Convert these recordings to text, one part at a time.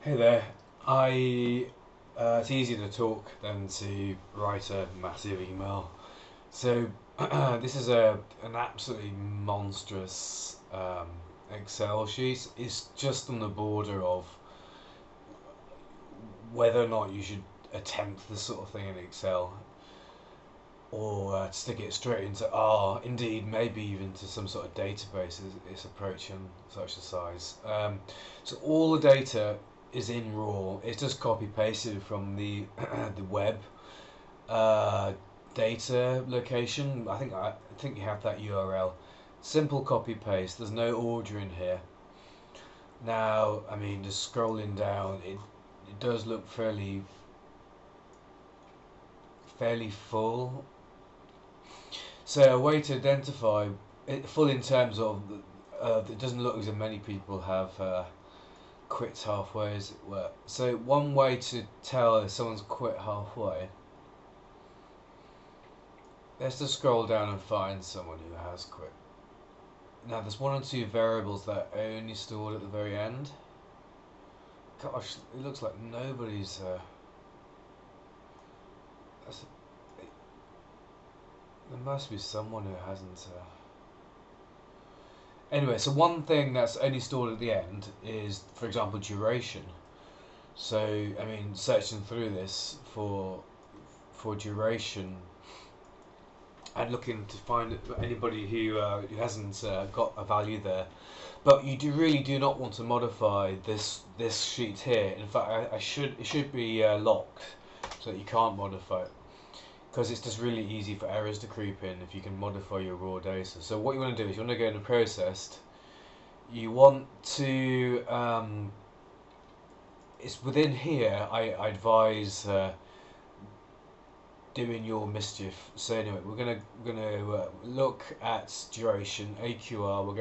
Hey there. I it's easier to talk than to write a massive email. So this is a an absolutely monstrous Excel sheet. It's just on the border of whether or not you should attempt this sort of thing in Excel, or stick it straight into R. Indeed, maybe even to some sort of database. It's approaching such a size. So all the data is in raw. It's just copy pasted from the the web uh, data location. I think you have that URL. Simple copy paste. There's no order in here. Now, I mean, just scrolling down, it does look fairly full. So a way to identify it full in terms of it doesn't look as if many people have quit halfway, as it were. So one way to tell if someone's quit halfway, let's just scroll down and find someone who has quit. Now there's one or two variables that are only stored at the very end. Gosh, it looks like nobody's. That's, there must be someone who hasn't. Anyway, so one thing that's only stored at the end is, for example, duration. So I mean, searching through this for duration and looking to find anybody who hasn't got a value there. But you really do not want to modify this sheet here. In fact, it should be locked so that you can't modify it, because it's just really easy for errors to creep in if you can modify your raw data. So what you want to do is you want to go into processed. You want to it's within here. I advise doing your mischief. So anyway, we're gonna look at duration AQR. We're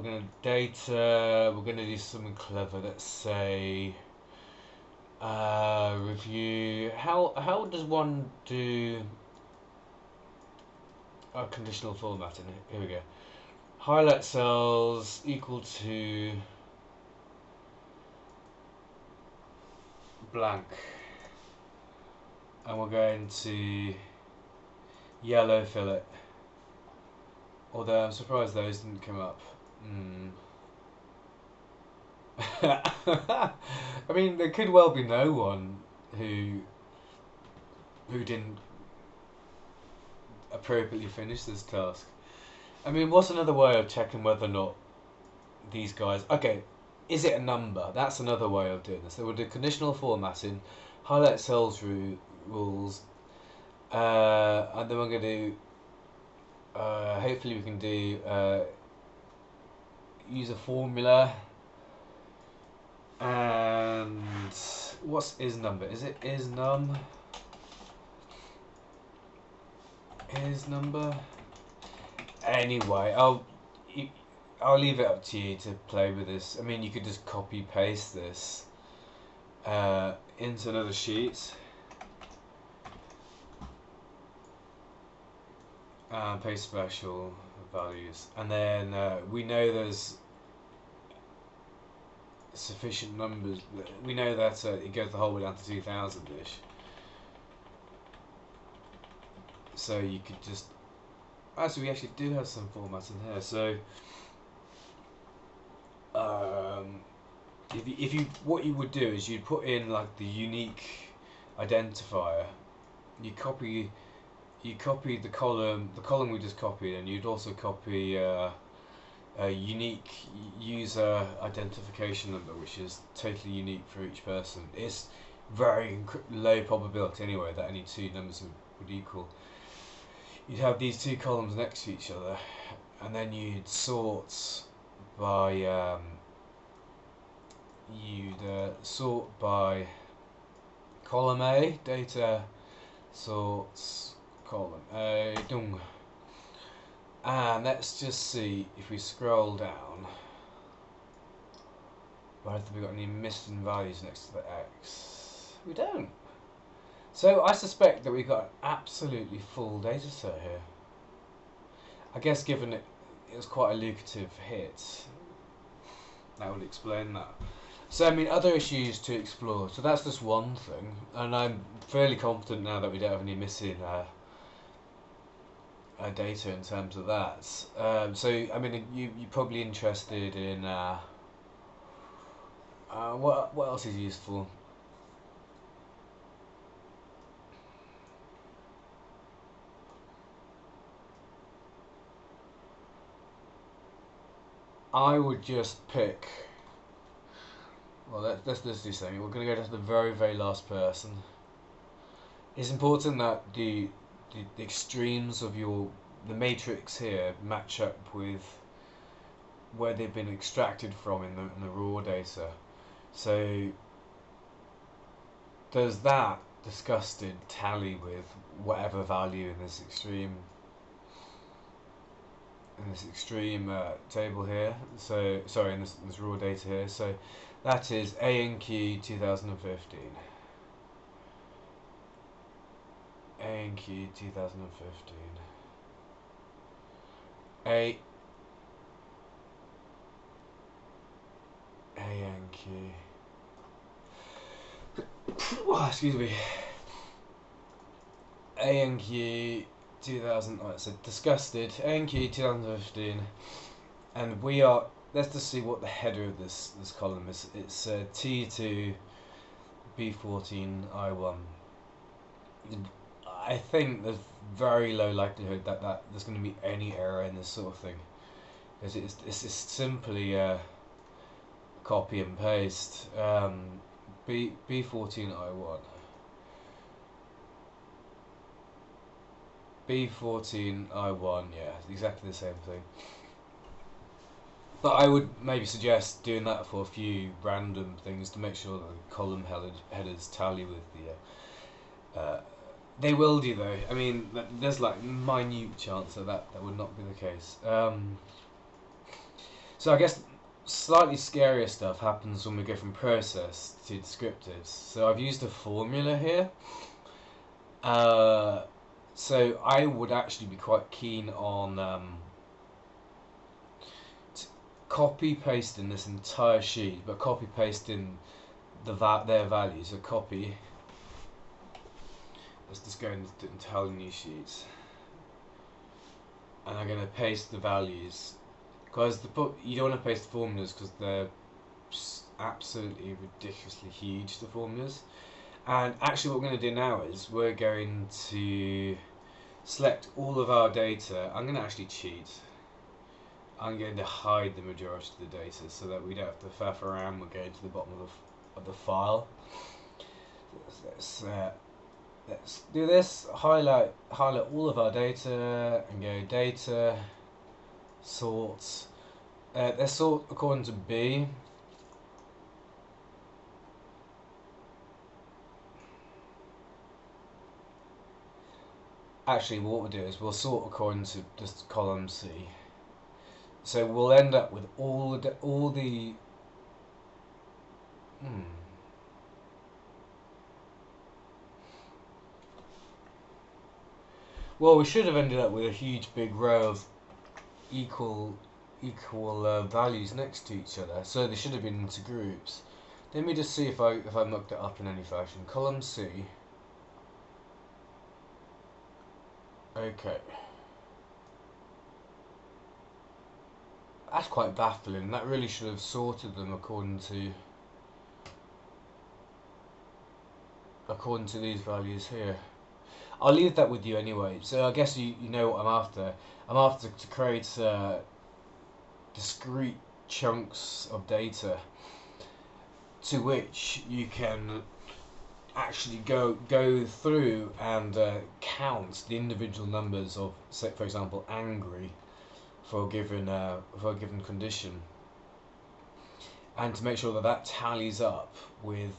gonna data. We're gonna do something clever. Let's say review. How does one do conditional formatting? Here we go. Highlight cells equal to blank, and we're going to yellow fill it. Although I'm surprised those didn't come up. I mean, there could well be no one who didn't appropriately finish this task. I mean, what's another way of checking whether or not these guys? Okay, is it a number? That's another way of doing this. So we'll do conditional formatting, highlight cells rules, and then we're going to do. Hopefully, we can do use a formula. And what's is number? Is it is num? Is number? Anyway, I'll leave it up to you to play with this. I mean, you could just copy paste this into another sheet and paste special values, and then we know there's sufficient numbers. We know that it goes the whole way down to 2000-ish. So you could just. Actually, we actually do have some formats in here. So, if you what you would do is you'd put in like the unique identifier. You copy the column we just copied, and you'd also copy a unique user identification number, which is totally unique for each person. It's very low probability anyway that any two numbers would equal. You'd have these two columns next to each other, and then you'd sort by column A, data sorts column A, dung. And let's just see if we scroll down whether we got any missing values next to the X. We don't. So I suspect that we've got an absolutely full data set here. I guess given it was quite a lucrative hit, that would explain that. So I mean, other issues to explore. So that's just one thing, and I'm fairly confident now that we don't have any missing data in terms of that. So I mean, you're probably interested in what else is useful. I would just pick. Well, let's do something. We're going to go to the very last person. It's important that the extremes of the matrix here match up with where they've been extracted from in the raw data. So does that disgusted tally with whatever value in this extreme table here? So sorry, in this raw data here. So that is ANQ 2015. ANQ 2015. ANQ. Oh, excuse me. ANQ 2000. Oh, it's a disgusted ANQ 2015, and we are. Let's just see what the header of this column is. It's T2 B14 I1. I think there's very low likelihood that there's going to be any error in this sort of thing, because it's just simply copy and paste. B14 I1. B14 I1, yeah, exactly the same thing. But I would maybe suggest doing that for a few random things to make sure that the column headers tally with the. They will do though. I mean, there's like minute chance that would not be the case. So I guess slightly scarier stuff happens when we go from process to descriptives. So I've used a formula here. So I would actually be quite keen on copy pasting this entire sheet, but copy pasting their values. So copy. Let's just go into entirely new sheets, and I'm going to paste the values, because you don't want to paste the formulas because they're absolutely ridiculously huge, the formulas. And actually what we're going to do now is we're going to select all of our data. I'm going to actually cheat. I'm going to hide the majority of the data so that we don't have to faff around. We're going to the bottom of the file. Let's do this. Highlight all of our data and go data sorts. Let's sort according to B. Actually, what we'll do is we'll sort according to just column C. So we'll end up with all the. Well, we should have ended up with a huge big row of equal values next to each other. So they should have been into groups. Let me just see if I mucked it up in any fashion. Column C. Okay. That's quite baffling. That really should have sorted them according to these values here. I'll leave that with you anyway. So I guess you know what I'm after. I'm after to create discrete chunks of data to which you can actually go through and count the individual numbers of, say, for example, angry for a given condition, and to make sure that tallies up with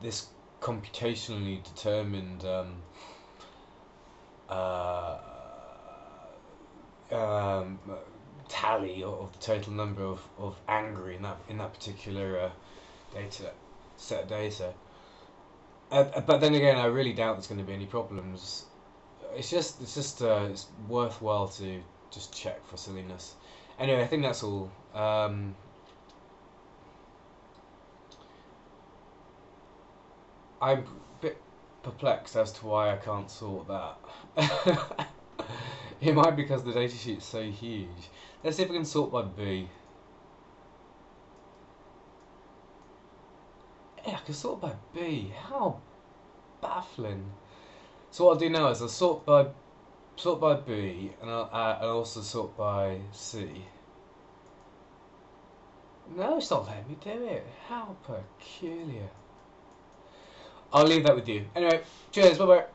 this computationally determined tally of the total number of angry in that particular set of data. But then again, I really doubt there's going to be any problems. It's worthwhile to just check for silliness. Anyway, I think that's all. I'm a bit perplexed as to why I can't sort that. It might be because the datasheet is so huge. Let's see if we can sort by B. Yeah, I can sort by B. How baffling. So what I'll do now is I'll sort by B, and I'll also sort by C. No, it's not letting me do it. How peculiar. I'll leave that with you. Anyway, cheers, bye bye.